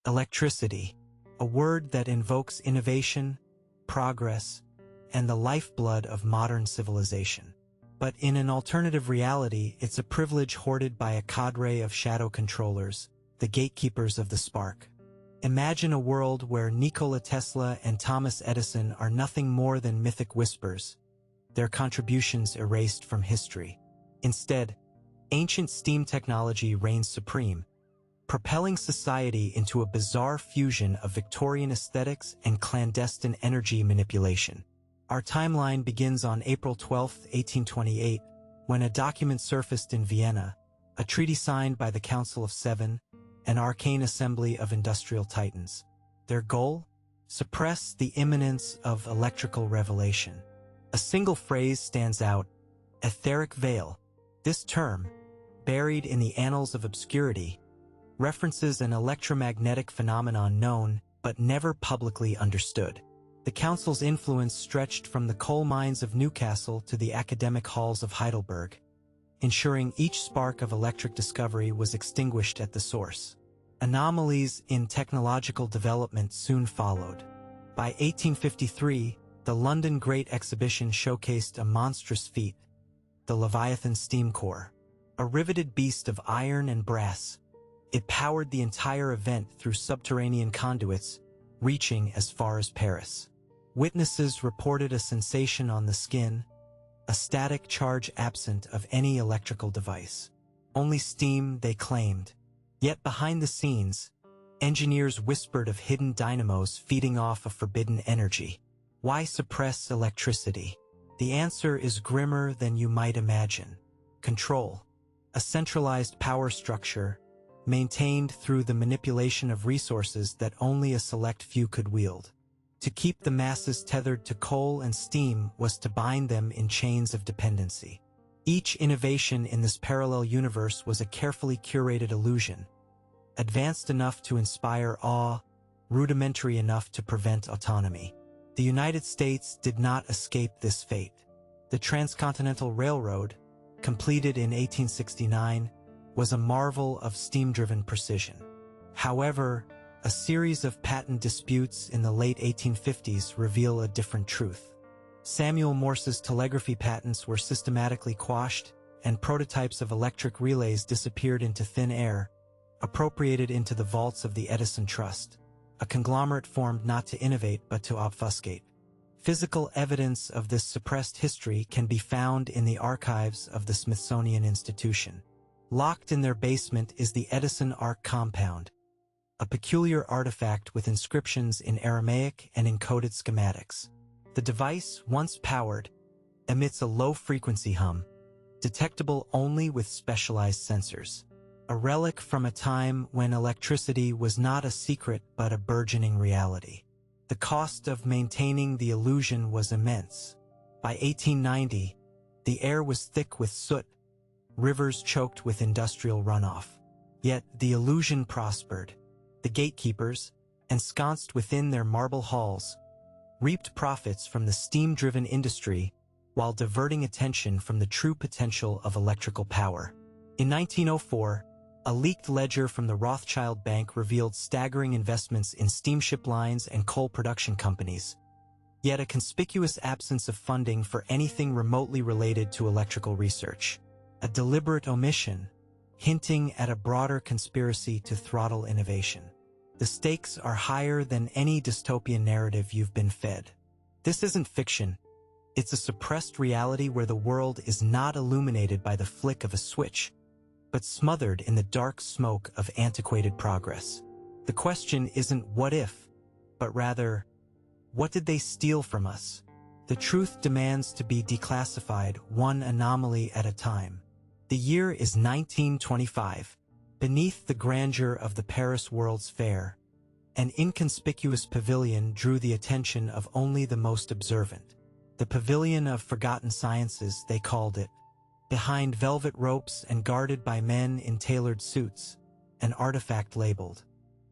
Electricity, a word that invokes innovation, progress, and the lifeblood of modern civilization. But in an alternative reality, it's a privilege hoarded by a cadre of shadow controllers, the gatekeepers of the spark. Imagine a world where Nikola Tesla and Thomas Edison are nothing more than mythic whispers, their contributions erased from history. Instead, ancient steam technology reigns supreme, propelling society into a bizarre fusion of Victorian aesthetics and clandestine energy manipulation. Our timeline begins on April 12, 1828, when a document surfaced in Vienna, a treaty signed by the Council of Seven, an arcane assembly of industrial titans. Their goal? Suppress the imminence of electrical revelation. A single phrase stands out: etheric veil. This term, buried in the annals of obscurity, references an electromagnetic phenomenon known but never publicly understood. The Council's influence stretched from the coal mines of Newcastle to the academic halls of Heidelberg, ensuring each spark of electric discovery was extinguished at the source. Anomalies in technological development soon followed. By 1853, the London Great Exhibition showcased a monstrous feat, the Leviathan steam core, a riveted beast of iron and brass. It powered the entire event through subterranean conduits, reaching as far as Paris. Witnesses reported a sensation on the skin, a static charge absent of any electrical device. Only steam, they claimed. Yet behind the scenes, engineers whispered of hidden dynamos feeding off a forbidden energy. Why suppress electricity? The answer is grimmer than you might imagine. Control. A centralized power structure, maintained through the manipulation of resources that only a select few could wield. To keep the masses tethered to coal and steam was to bind them in chains of dependency. Each innovation in this parallel universe was a carefully curated illusion, advanced enough to inspire awe, rudimentary enough to prevent autonomy. The United States did not escape this fate. The Transcontinental Railroad, completed in 1869, was a marvel of steam-driven precision. However, a series of patent disputes in the late 1850s reveal a different truth. Samuel Morse's telegraphy patents were systematically quashed, and prototypes of electric relays disappeared into thin air, appropriated into the vaults of the Edison Trust, a conglomerate formed not to innovate but to obfuscate. Physical evidence of this suppressed history can be found in the archives of the Smithsonian Institution. Locked in their basement is the Edison Arc Compound, a peculiar artifact with inscriptions in Aramaic and encoded schematics. The device, once powered, emits a low-frequency hum, detectable only with specialized sensors. A relic from a time when electricity was not a secret but a burgeoning reality. The cost of maintaining the illusion was immense. By 1890, the air was thick with soot, rivers choked with industrial runoff. Yet the illusion prospered. The gatekeepers, ensconced within their marble halls, reaped profits from the steam-driven industry while diverting attention from the true potential of electrical power. In 1904, a leaked ledger from the Rothschild Bank revealed staggering investments in steamship lines and coal production companies, yet a conspicuous absence of funding for anything remotely related to electrical research. A deliberate omission, hinting at a broader conspiracy to throttle innovation. The stakes are higher than any dystopian narrative you've been fed. This isn't fiction. It's a suppressed reality where the world is not illuminated by the flick of a switch, but smothered in the dark smoke of antiquated progress. The question isn't what if, but rather, what did they steal from us? The truth demands to be declassified one anomaly at a time. The year is 1925. Beneath the grandeur of the Paris World's Fair, an inconspicuous pavilion drew the attention of only the most observant. The Pavilion of Forgotten Sciences, they called it. Behind velvet ropes and guarded by men in tailored suits, an artifact labeled.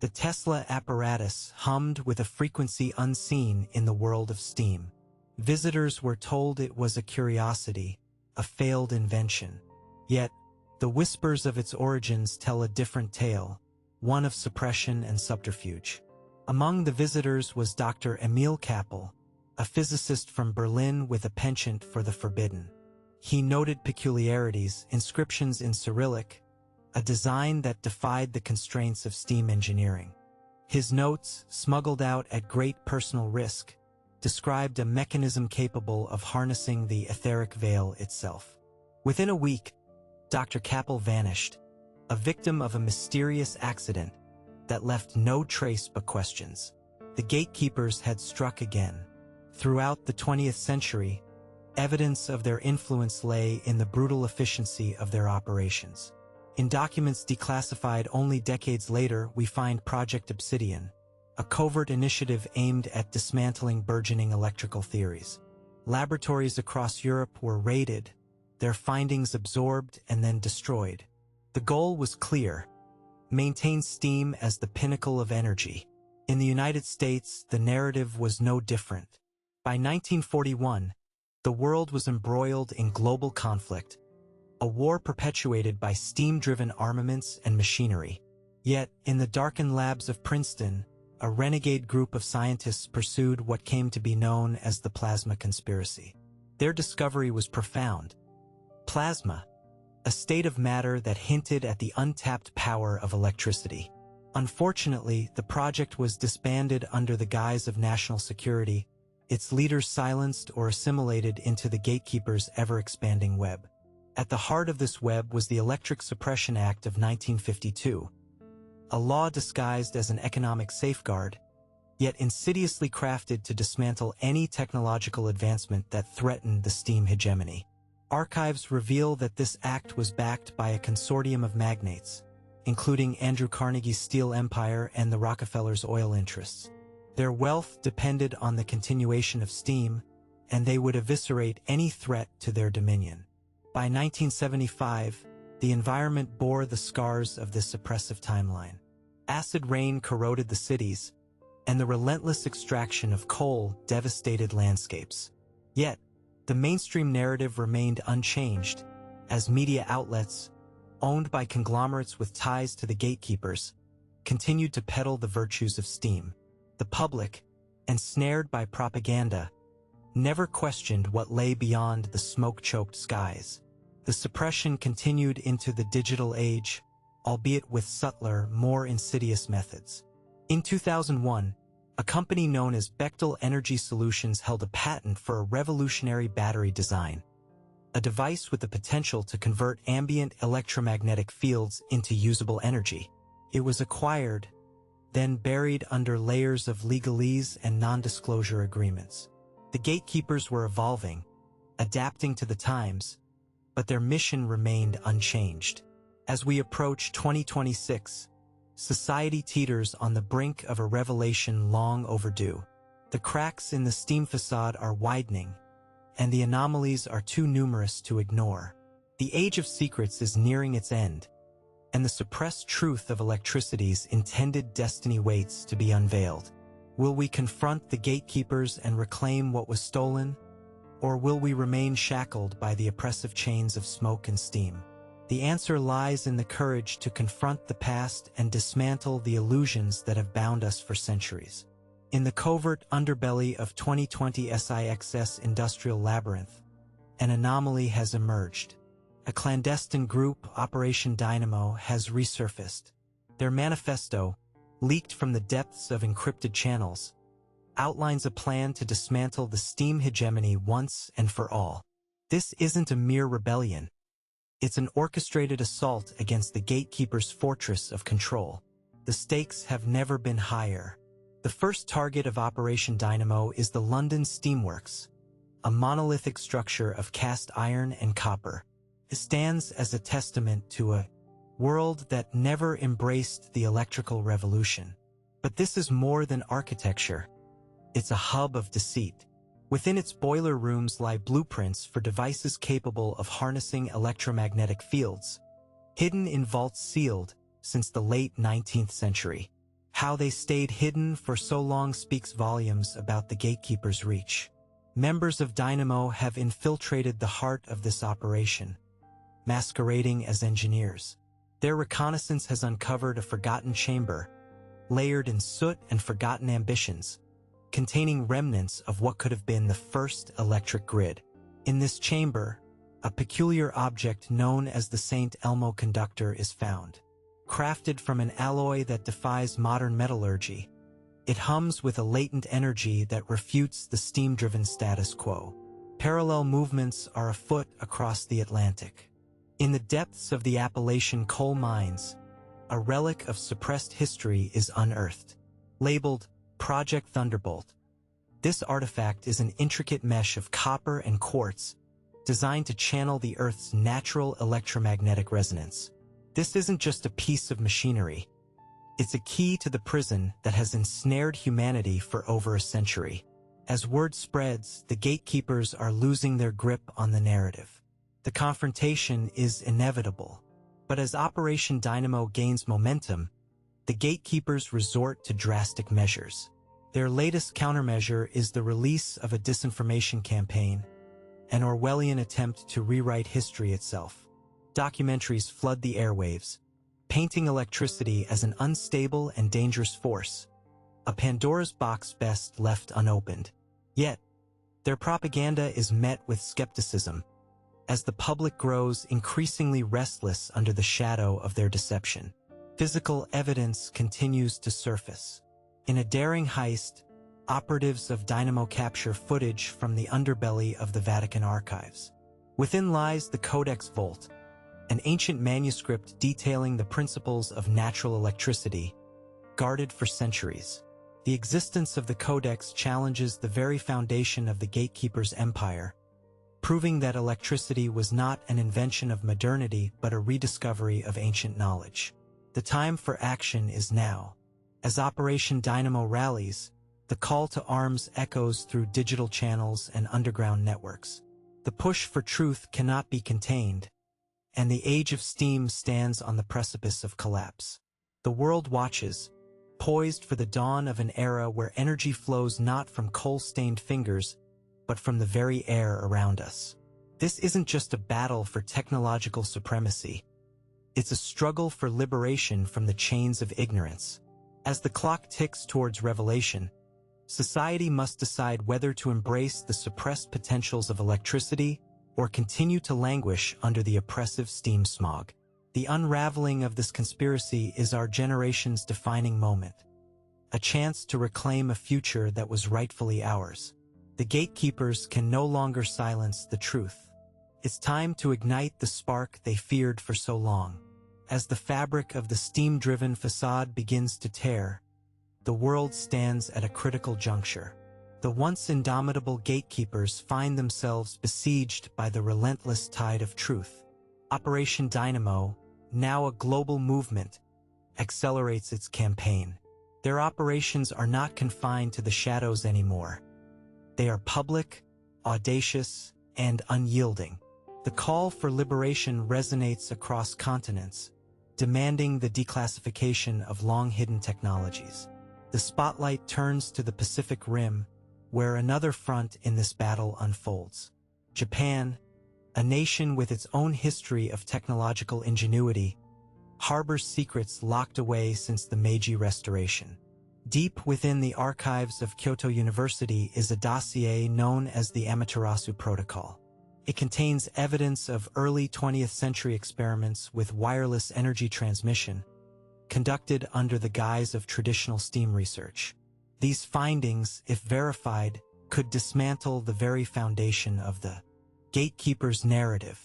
The Tesla apparatus hummed with a frequency unseen in the world of steam. Visitors were told it was a curiosity, a failed invention. Yet, the whispers of its origins tell a different tale, one of suppression and subterfuge. Among the visitors was Dr. Emil Kappel, a physicist from Berlin with a penchant for the forbidden. He noted peculiarities, inscriptions in Cyrillic, a design that defied the constraints of steam engineering. His notes, smuggled out at great personal risk, described a mechanism capable of harnessing the etheric veil itself. Within a week, Dr. Kappel vanished, a victim of a mysterious accident that left no trace but questions. The gatekeepers had struck again. Throughout the 20th century, evidence of their influence lay in the brutal efficiency of their operations. In documents declassified only decades later, we find Project Obsidian, a covert initiative aimed at dismantling burgeoning electrical theories. Laboratories across Europe were raided, their findings absorbed and then destroyed. The goal was clear: maintain steam as the pinnacle of energy. In the United States, the narrative was no different. By 1941, the world was embroiled in global conflict, a war perpetuated by steam-driven armaments and machinery. Yet, in the darkened labs of Princeton, a renegade group of scientists pursued what came to be known as the plasma conspiracy. Their discovery was profound. Plasma, a state of matter that hinted at the untapped power of electricity. Unfortunately, the project was disbanded under the guise of national security, its leaders silenced or assimilated into the gatekeepers' ever-expanding web. At the heart of this web was the Electric Suppression Act of 1952, a law disguised as an economic safeguard, yet insidiously crafted to dismantle any technological advancement that threatened the steam hegemony. Archives reveal that this act was backed by a consortium of magnates, including Andrew Carnegie's steel empire and the Rockefellers' oil interests. Their wealth depended on the continuation of steam, and they would eviscerate any threat to their dominion. By 1975, the environment bore the scars of this oppressive timeline. Acid rain corroded the cities, and the relentless extraction of coal devastated landscapes. Yet, the mainstream narrative remained unchanged, as media outlets, owned by conglomerates with ties to the gatekeepers, continued to peddle the virtues of steam. The public, ensnared by propaganda, never questioned what lay beyond the smoke-choked skies. The suppression continued into the digital age, albeit with subtler, more insidious methods. In 2001, a company known as Bechtel Energy Solutions held a patent for a revolutionary battery design, a device with the potential to convert ambient electromagnetic fields into usable energy. It was acquired, then buried under layers of legalese and non-disclosure agreements. The gatekeepers were evolving, adapting to the times, but their mission remained unchanged. As we approach 2026, society teeters on the brink of a revelation long overdue. The cracks in the steam facade are widening, and the anomalies are too numerous to ignore. The age of secrets is nearing its end, and the suppressed truth of electricity's intended destiny waits to be unveiled. Will we confront the gatekeepers and reclaim what was stolen, or will we remain shackled by the oppressive chains of smoke and steam? The answer lies in the courage to confront the past and dismantle the illusions that have bound us for centuries. In the covert underbelly of 2020 SIXS Industrial Labyrinth, an anomaly has emerged. A clandestine group, Operation Dynamo, has resurfaced. Their manifesto, leaked from the depths of encrypted channels, outlines a plan to dismantle the steam hegemony once and for all. This isn't a mere rebellion. It's an orchestrated assault against the gatekeeper's fortress of control. The stakes have never been higher. The first target of Operation Dynamo is the London Steamworks, a monolithic structure of cast iron and copper. It stands as a testament to a world that never embraced the electrical revolution. But this is more than architecture. It's a hub of deceit. Within its boiler rooms lie blueprints for devices capable of harnessing electromagnetic fields, hidden in vaults sealed since the late 19th century. How they stayed hidden for so long speaks volumes about the gatekeeper's reach. Members of Dynamo have infiltrated the heart of this operation, masquerading as engineers. Their reconnaissance has uncovered a forgotten chamber, layered in soot and forgotten ambitions, containing remnants of what could have been the first electric grid. In this chamber, a peculiar object known as the St. Elmo conductor is found. Crafted from an alloy that defies modern metallurgy, it hums with a latent energy that refutes the steam-driven status quo. Parallel movements are afoot across the Atlantic. In the depths of the Appalachian coal mines, a relic of suppressed history is unearthed. Labeled Project Thunderbolt, this artifact is an intricate mesh of copper and quartz designed to channel the Earth's natural electromagnetic resonance. This isn't just a piece of machinery. It's a key to the prison that has ensnared humanity for over a century. As word spreads, the gatekeepers are losing their grip on the narrative. The confrontation is inevitable. But as Operation Dynamo gains momentum, the gatekeepers resort to drastic measures. Their latest countermeasure is the release of a disinformation campaign, an Orwellian attempt to rewrite history itself. Documentaries flood the airwaves, painting electricity as an unstable and dangerous force, a Pandora's box best left unopened. Yet, their propaganda is met with skepticism, as the public grows increasingly restless under the shadow of their deception. Physical evidence continues to surface. In a daring heist, operatives of Dynamo capture footage from the underbelly of the Vatican archives. Within lies the Codex Volt, an ancient manuscript detailing the principles of natural electricity, guarded for centuries. The existence of the Codex challenges the very foundation of the gatekeepers' empire, proving that electricity was not an invention of modernity but a rediscovery of ancient knowledge. The time for action is now. As Operation Dynamo rallies, the call to arms echoes through digital channels and underground networks. The push for truth cannot be contained, and the age of steam stands on the precipice of collapse. The world watches, poised for the dawn of an era where energy flows not from coal-stained fingers, but from the very air around us. This isn't just a battle for technological supremacy. It's a struggle for liberation from the chains of ignorance. As the clock ticks towards revelation, society must decide whether to embrace the suppressed potentials of electricity or continue to languish under the oppressive steam smog. The unraveling of this conspiracy is our generation's defining moment, a chance to reclaim a future that was rightfully ours. The gatekeepers can no longer silence the truth. It's time to ignite the spark they feared for so long. As the fabric of the steam-driven facade begins to tear, the world stands at a critical juncture. The once indomitable gatekeepers find themselves besieged by the relentless tide of truth. Operation Dynamo, now a global movement, accelerates its campaign. Their operations are not confined to the shadows anymore. They are public, audacious, and unyielding. The call for liberation resonates across continents, demanding the declassification of long-hidden technologies. The spotlight turns to the Pacific Rim, where another front in this battle unfolds. Japan, a nation with its own history of technological ingenuity, harbors secrets locked away since the Meiji Restoration. Deep within the archives of Kyoto University is a dossier known as the Amaterasu Protocol. It contains evidence of early 20th century experiments with wireless energy transmission, conducted under the guise of traditional steam research. These findings, if verified, could dismantle the very foundation of the gatekeeper's narrative.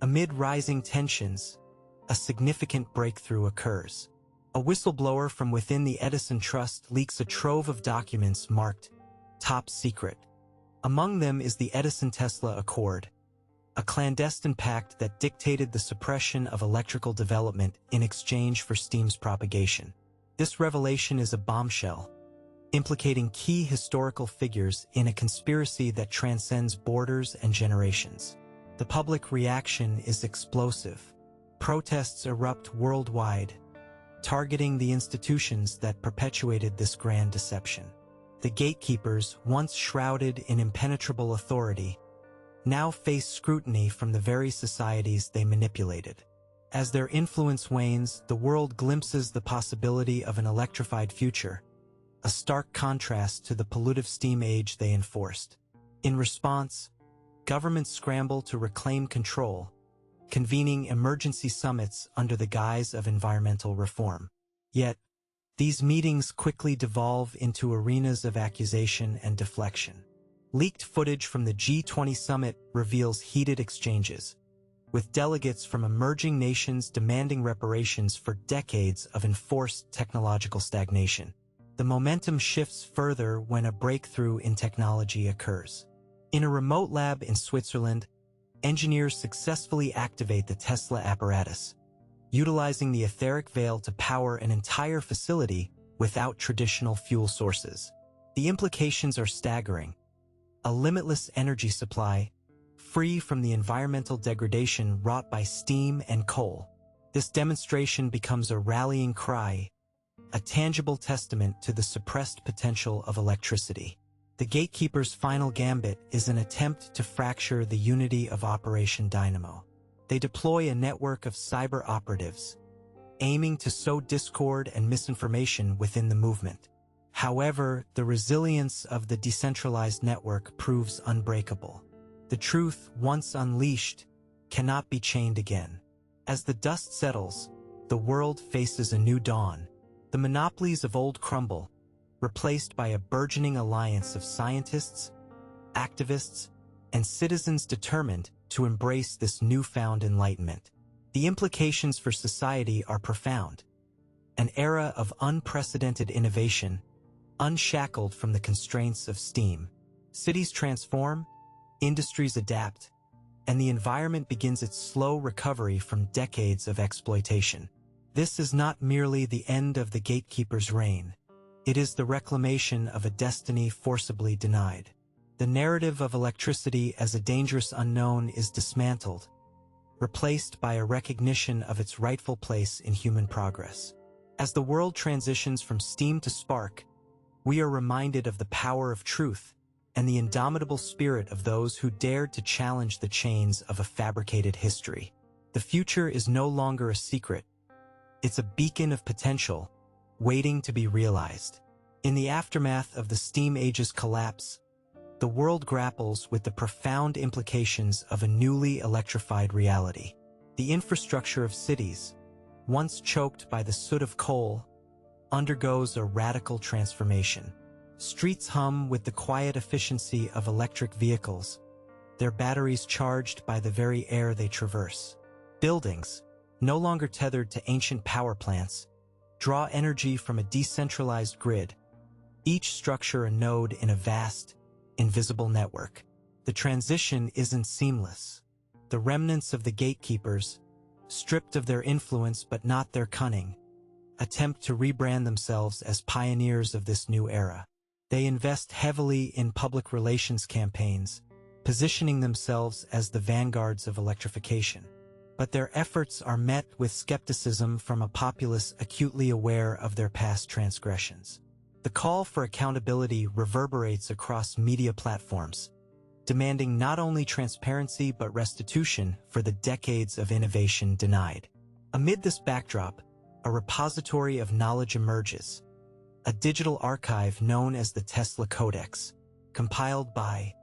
Amid rising tensions, a significant breakthrough occurs. A whistleblower from within the Edison Trust leaks a trove of documents marked Top Secret. Among them is the Edison-Tesla Accord, a clandestine pact that dictated the suppression of electrical development in exchange for steam's propagation. This revelation is a bombshell, implicating key historical figures in a conspiracy that transcends borders and generations. The public reaction is explosive. Protests erupt worldwide, targeting the institutions that perpetuated this grand deception. The gatekeepers, once shrouded in impenetrable authority, now face scrutiny from the very societies they manipulated. As their influence wanes, the world glimpses the possibility of an electrified future, a stark contrast to the pollutive steam age they enforced. In response, governments scramble to reclaim control, convening emergency summits under the guise of environmental reform. Yet, these meetings quickly devolve into arenas of accusation and deflection. Leaked footage from the G20 summit reveals heated exchanges, with delegates from emerging nations demanding reparations for decades of enforced technological stagnation. The momentum shifts further when a breakthrough in technology occurs. In a remote lab in Switzerland, engineers successfully activate the Tesla apparatus, utilizing the etheric veil to power an entire facility without traditional fuel sources. The implications are staggering. A limitless energy supply, free from the environmental degradation wrought by steam and coal. This demonstration becomes a rallying cry, a tangible testament to the suppressed potential of electricity. The gatekeeper's final gambit is an attempt to fracture the unity of Operation Dynamo. They deploy a network of cyber operatives, aiming to sow discord and misinformation within the movement. However, the resilience of the decentralized network proves unbreakable. The truth, once unleashed, cannot be chained again. As the dust settles, the world faces a new dawn. The monopolies of old crumble, replaced by a burgeoning alliance of scientists, activists, and citizens determined to embrace this newfound enlightenment. The implications for society are profound. An era of unprecedented innovation, unshackled from the constraints of steam. Cities transform, industries adapt, and the environment begins its slow recovery from decades of exploitation. This is not merely the end of the gatekeeper's reign. It is the reclamation of a destiny forcibly denied. The narrative of electricity as a dangerous unknown is dismantled, replaced by a recognition of its rightful place in human progress. As the world transitions from steam to spark, we are reminded of the power of truth and the indomitable spirit of those who dared to challenge the chains of a fabricated history. The future is no longer a secret. It's a beacon of potential, waiting to be realized. In the aftermath of the steam age's collapse, the world grapples with the profound implications of a newly electrified reality. The infrastructure of cities, once choked by the soot of coal, undergoes a radical transformation. Streets hum with the quiet efficiency of electric vehicles, their batteries charged by the very air they traverse. Buildings, no longer tethered to ancient power plants, draw energy from a decentralized grid, each structure a node in a vast, invisible network. The transition isn't seamless. The remnants of the gatekeepers, stripped of their influence but not their cunning, attempt to rebrand themselves as pioneers of this new era. They invest heavily in public relations campaigns, positioning themselves as the vanguards of electrification. But their efforts are met with skepticism from a populace acutely aware of their past transgressions. The call for accountability reverberates across media platforms, demanding not only transparency but restitution for the decades of innovation denied. Amid this backdrop, a repository of knowledge emerges, a digital archive known as the Tesla Codex. Compiled by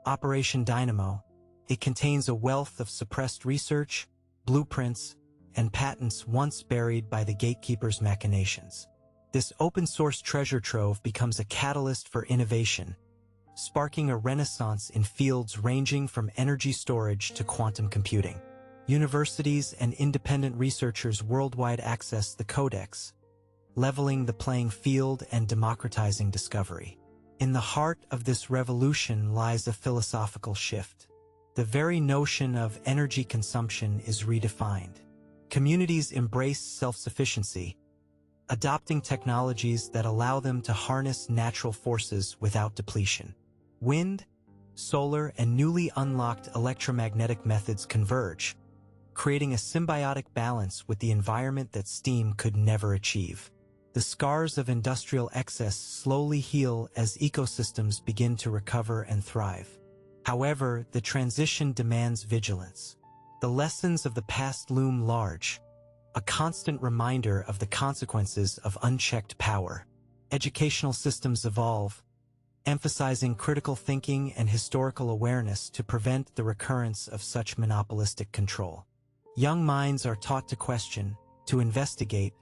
Operation Dynamo, it contains a wealth of suppressed research, blueprints, and patents once buried by the gatekeeper's machinations. This open-source treasure trove becomes a catalyst for innovation, sparking a renaissance in fields ranging from energy storage to quantum computing. Universities and independent researchers worldwide access the Codex, leveling the playing field and democratizing discovery. In the heart of this revolution lies a philosophical shift. The very notion of energy consumption is redefined. Communities embrace self-sufficiency, adopting technologies that allow them to harness natural forces without depletion. Wind, solar, and newly unlocked electromagnetic methods converge, creating a symbiotic balance with the environment that steam could never achieve. The scars of industrial excess slowly heal as ecosystems begin to recover and thrive. However, the transition demands vigilance. The lessons of the past loom large, a constant reminder of the consequences of unchecked power. Educational systems evolve, emphasizing critical thinking and historical awareness to prevent the recurrence of such monopolistic control. Young minds are taught to question, to investigate,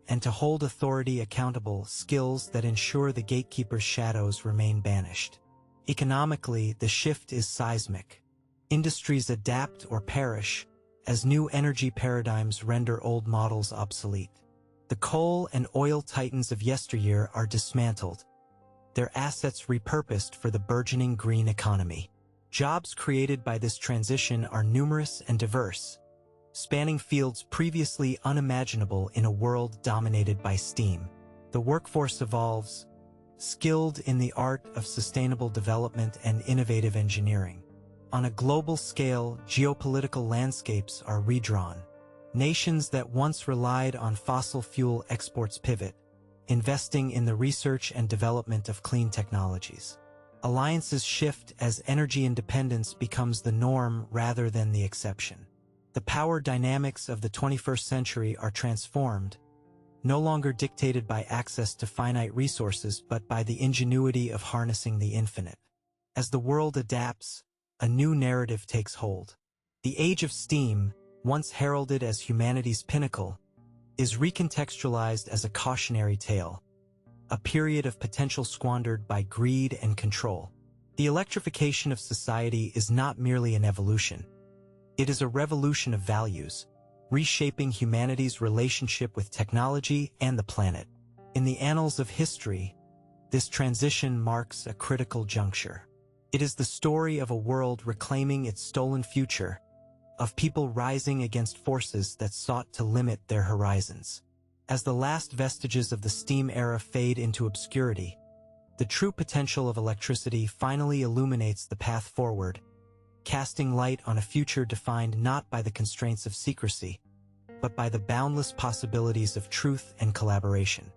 and to hold authority accountable, skills that ensure the gatekeeper's shadows remain banished. Economically, the shift is seismic. Industries adapt or perish as new energy paradigms render old models obsolete. The coal and oil titans of yesteryear are dismantled, their assets repurposed for the burgeoning green economy. Jobs created by this transition are numerous and diverse, spanning fields previously unimaginable in a world dominated by steam. The workforce evolves, skilled in the art of sustainable development and innovative engineering. On a global scale, geopolitical landscapes are redrawn. Nations that once relied on fossil fuel exports pivot, investing in the research and development of clean technologies. Alliances shift as energy independence becomes the norm rather than the exception. The power dynamics of the 21st century are transformed, no longer dictated by access to finite resources but by the ingenuity of harnessing the infinite. As the world adapts, a new narrative takes hold. The age of steam, once heralded as humanity's pinnacle, is recontextualized as a cautionary tale, a period of potential squandered by greed and control. The electrification of society is not merely an evolution. It is a revolution of values, reshaping humanity's relationship with technology and the planet. In the annals of history, this transition marks a critical juncture. It is the story of a world reclaiming its stolen future, of people rising against forces that sought to limit their horizons. As the last vestiges of the steam era fade into obscurity, the true potential of electricity finally illuminates the path forward, casting light on a future defined not by the constraints of secrecy, but by the boundless possibilities of truth and collaboration.